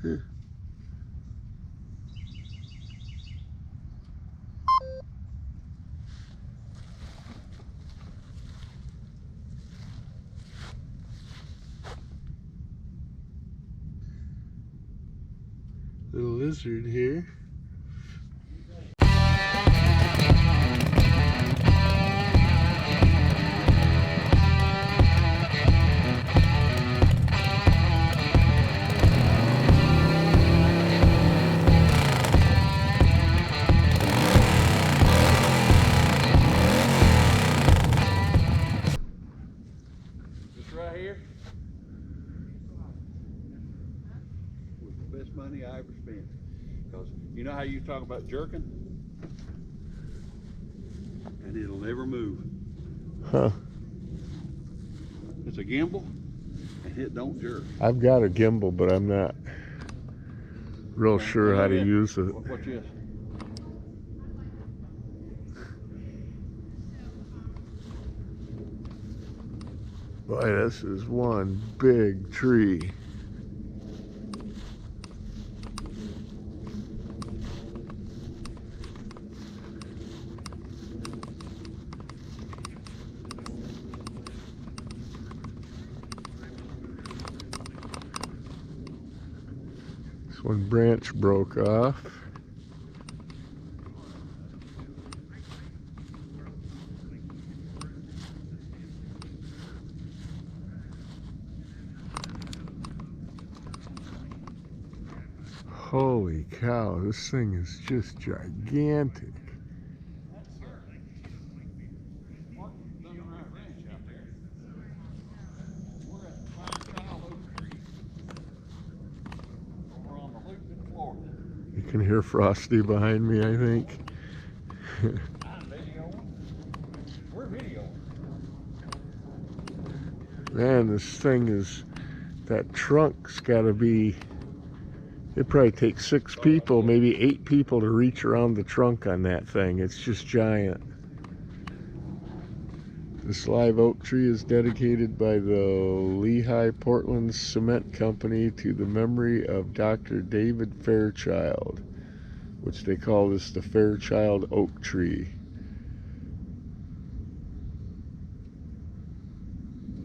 Little lizard here. Right here was the best money I ever spent. Because you know how you talk about jerking? And it'll never move. Huh. It's a gimbal and it don't jerk. I've got a gimbal, but I'm not real sure how to use it. What's this? Boy, this is one big tree. This one branch broke off. Holy cow, this thing is just gigantic. You can hear Frosty behind me, I think. We're videoing. Man, this thing is, that trunk's gotta be, it probably takes 6 people, maybe 8 people to reach around the trunk on that thing. It's just giant. This live oak tree is dedicated by the Lehigh Portland Cement Company to the memory of Dr. David Fairchild, which they call this the Fairchild Oak Tree.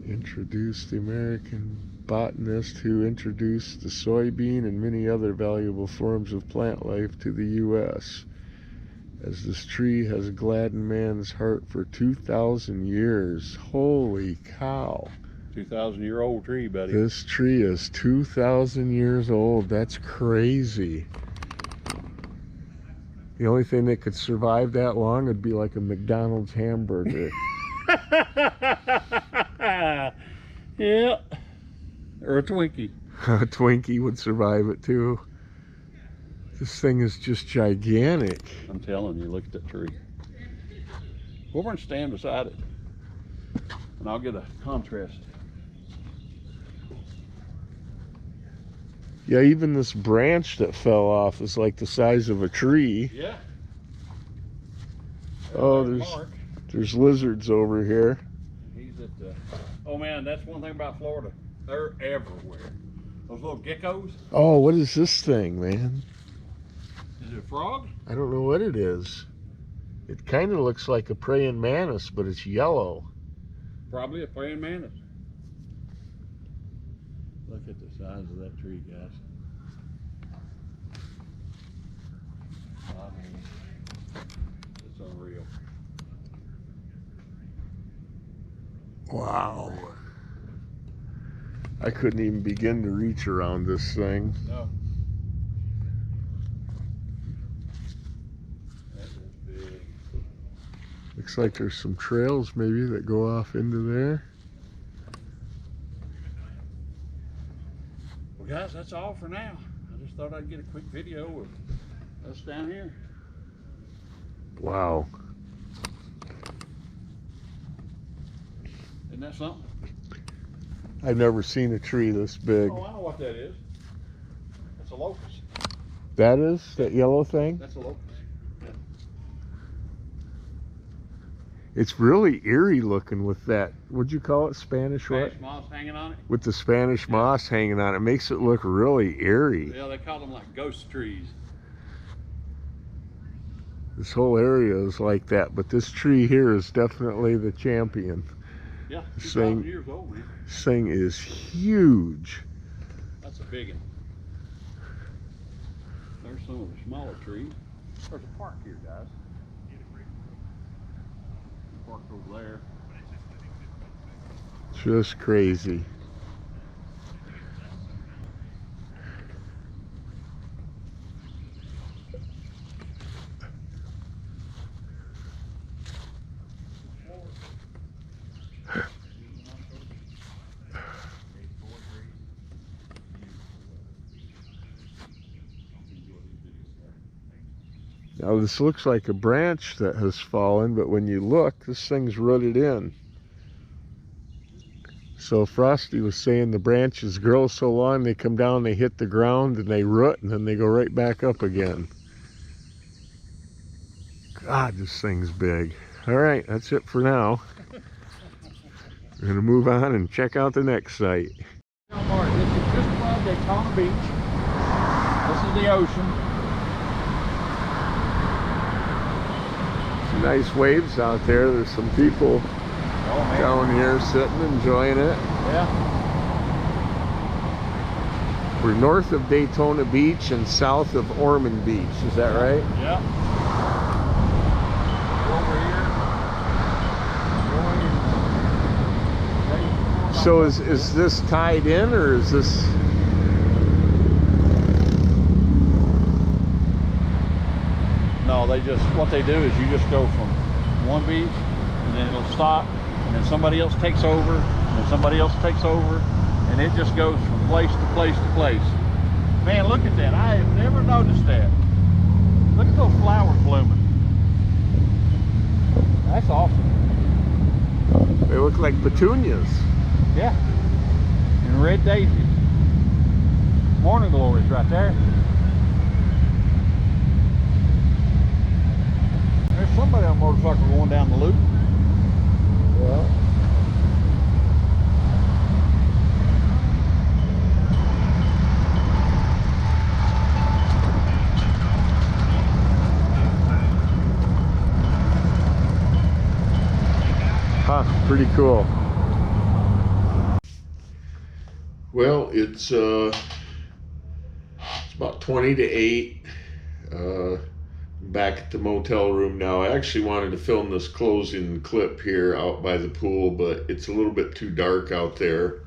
Introduced the American botanist who introduced the soybean and many other valuable forms of plant life to the U.S. As this tree has gladdened man's heart for 2,000 years. Holy cow. 2,000-year-old tree, buddy. This tree is 2,000 years old. That's crazy. The only thing that could survive that long would be like a McDonald's hamburger. Yeah. Or a Twinkie. A Twinkie would survive it too. This thing is just gigantic. I'm telling you, look at that tree. Go over and stand beside it, and I'll get a contrast. Yeah, even this branch that fell off is like the size of a tree. Yeah. Oh, there's lizards over here. He's at the, oh man, that's one thing about Florida. They're everywhere. Those little geckos. Oh, what is this thing, man? Is it a frog? I don't know what it is. It kind of looks like a praying mantis, but it's yellow. Probably a praying mantis. Look at the size of that tree, guys. I mean, it's unreal. Wow. I couldn't even begin to reach around this thing. No. That is big. Looks like there's some trails maybe that go off into there. Well, guys, that's all for now. I just thought I'd get a quick video of us down here. Wow. Isn't that something? I've never seen a tree this big. Oh, I know what that is. That's a locust. That is? That yellow thing? That's a locust. It's really eerie looking with that. What'd you call it? Spanish what? Spanish moss hanging on it. With the Spanish moss hanging on it. Makes it look really eerie. Yeah, they call them like ghost trees. This whole area is like that, but this tree here is definitely the champion. Yeah, This 2,000 thing, years old, man. this thing is huge. That's a big one. There's some of the smaller trees. There's a park here, guys. Park over there. Just crazy. Now this looks like a branch that has fallen, but when you look, this thing's rooted in. So Frosty was saying the branches grow so long, they come down, they hit the ground, and they root, and then they go right back up again. God, this thing's big. All right, that's it for now. We're gonna move on and check out the next site. This is just above Daytona Beach. This is the ocean. Some nice waves out there. There's some people down here sitting, enjoying it. Yeah. We're north of Daytona Beach and south of Ormond Beach. Is that right? Yeah. Over here. So is this tied in, or is this? No, what they do is you just go from one beach, and then it'll stop, and then somebody else takes over, and then somebody else takes over, and it just goes from place to place to place. Man, look at that. I have never noticed that. Look at those flowers blooming. That's awesome. They look like petunias. Yeah. And red daisies. Morning glories right there. There's somebody on a motorcycle going down the loop. Yeah. Huh, pretty cool. Well, it's about 20 to 8. Back at the motel room now. I actually wanted to film this closing clip here out by the pool, but it's a little bit too dark out there.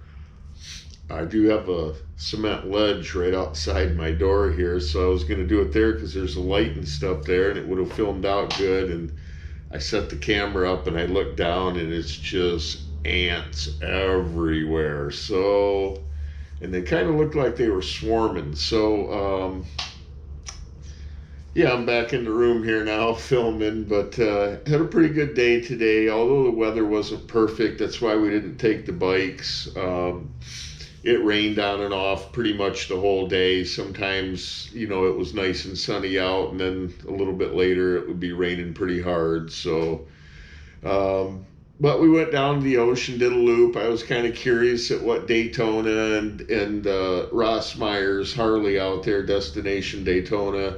I do have a cement ledge right outside my door here, so I was going to do it there because there's a light and stuff there, and it would have filmed out good. And I set the camera up and I looked down, and it's just ants everywhere. So, and they kind of looked like they were swarming. So yeah, I'm back in the room here now filming, but had a pretty good day today. Although the weather wasn't perfect, that's why we didn't take the bikes. It rained on and off pretty much the whole day. Sometimes, you know, it was nice and sunny out, and then a little bit later it would be raining pretty hard. So, but we went down to the ocean, did a loop. I was kind of curious at what Daytona and Rossmeyers Harley out there, Destination Daytona,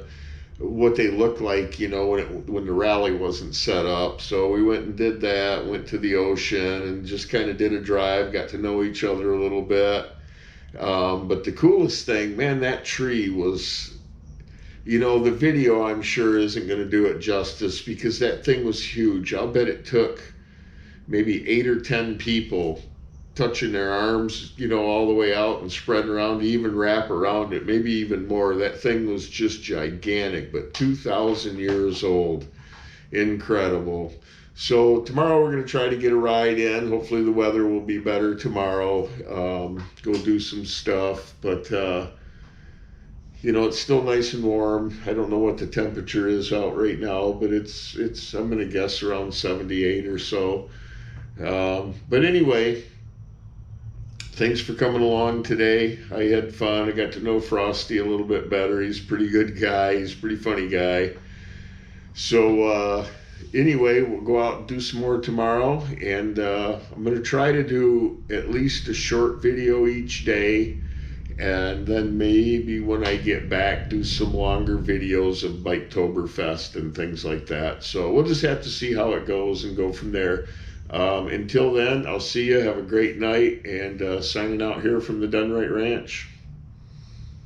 what they look like, you know, when the rally wasn't set up. So we went and did that, went to the ocean and just kind of did a drive, got to know each other a little bit. But the coolest thing, man, that tree was, you know, the video I'm sure isn't going to do it justice because that thing was huge. I'll bet it took maybe 8 or 10 people touching their arms, you know, all the way out and spreading around to even wrap around it, maybe even more. That thing was just gigantic, but 2,000 years old. Incredible. So tomorrow we're going to try to get a ride in. Hopefully the weather will be better tomorrow. Go do some stuff, but you know, it's still nice and warm. I don't know what the temperature is out right now, but it's I'm going to guess around 78 or so. But anyway, thanks for coming along today. I had fun. I got to know Frosty a little bit better. He's a pretty good guy. He's a pretty funny guy. So, anyway, we'll go out and do some more tomorrow, and I'm going to try to do at least a short video each day, and then maybe when I get back do some longer videos of Biketoberfest and things like that. So we'll just have to see how it goes and go from there. Until then, I'll see you. Have a great night, and signing out here from the Dunright Ranch.